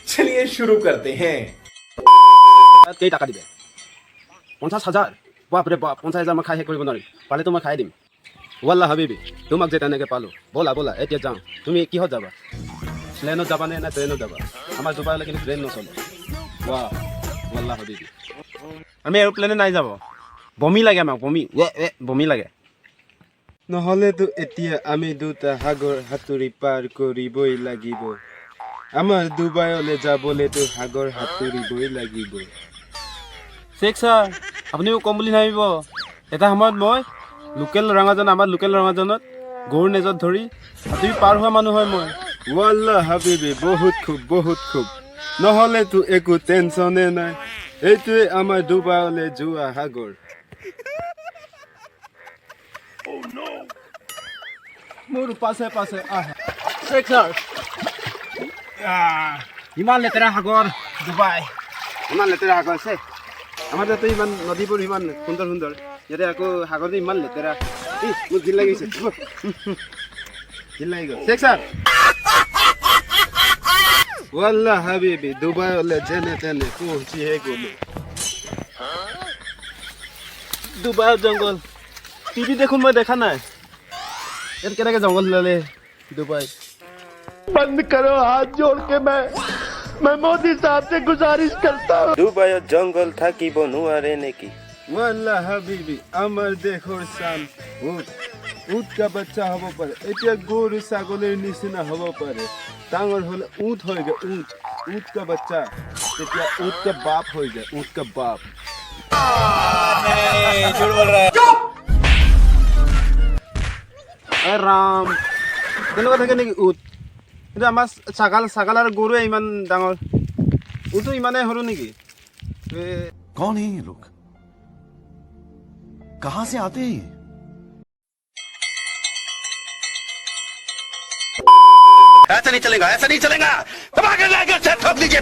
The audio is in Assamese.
चलिए शुरू करते हैं। কেই টাকা দিবে 50,000 বাপৰে বাপ 50,000 মই খাই শেষ কৰিব নোৱাৰিম পালে তো মই খাই দিম ৱাল্লা হাবিবি তোমাক যে তেনেকৈ পালো ব'লা ব'লা এতিয়া যাওঁ তুমি কিহত যাবা প্লেনত যাবা নে ট্ৰেইনত যাবা আমাৰ দুবাৰলৈ কিন্তু ট্ৰেইন নচলে ৱাহ ৱাল্লা হাবিবি আমি এৰোপ্লেনে নাই যাব বমি লাগে আমাক বমি লাগে নহ'লেতো এতিয়া আমি দুটা সাগৰ সাঁতুৰি পাৰ কৰিবই লাগিব আমাৰ ডুবাইলৈ যাবলৈতো সাগৰ সাঁতুৰিবই লাগিব শেখ ছাৰ আপুনিও কম বুলি নাভাবিব এটা সময়ত মই লোকেল ৰঙাজান আমাৰ লোকেল ৰঙাজানত গৰুৰ নেজত ধৰি সাঁতুৰি পাৰ হোৱা মানুহ হয় মই ৱাল্লা হাবিবি বহুত খুব নহ'লেতো একো টেনচনে নাই এইটোৱে আমাৰ ডুবাইলৈ যোৱা সাগৰ মোৰ পাছে পাছে আহা শেখ ছাৰ ইমান লেতেৰা সাগৰ ডুবাই ইমান লেতেৰা সাগৰ আছে আমাৰ ইয়াতে ইমান নদীবোৰ ইমান সুন্দৰ সুন্দৰ ইয়াতে আকৌ সাগৰটো ইমান লেতেৰা মোৰ ঘিণ লাগিছে ঘিণ লাগি গ'ল শেখ ছাৰ ৱাল্লা হাবিবি ডুবাইলৈ যেনে তেনে পहुঁচিহে গ'লো ডুবাইৰ জংঘল টিভি দেখোন মই দেখা নাই ইয়াত কেনেকৈ জংঘল ওলালে ডুবাই बंद करो हाथ जोड़ के मैं मोदी साहब से गुजारिश करता हूँ ডুবাইত জংঘল থাকিব নোৱাৰে নেকি ৱাল্লা হাবিবি আমাৰ দেশৰ চান উট কা বাচ্চা হ'ব পাৰে এতিয়া গৰু ছাগলীৰ নিচিনা হ'ব পাৰে ডাঙৰ হ'লে উট হয়গৈ উট কা বাচ্চা তেতিয়া উট কা বাপ হৈ যায় উট কা বাপ ৰাম তেনেকুৱা থাকে নেকি উট কিন্তু আমাৰ ছাগাল আৰু গৰুৱে ইমান ডাঙৰ উটটো ইমানেই সৰু নেকি कौन है ये लोग कहाँ से आते हैं ऐसा नहीं चलेगा दबा के लाकर ठोक लीजिए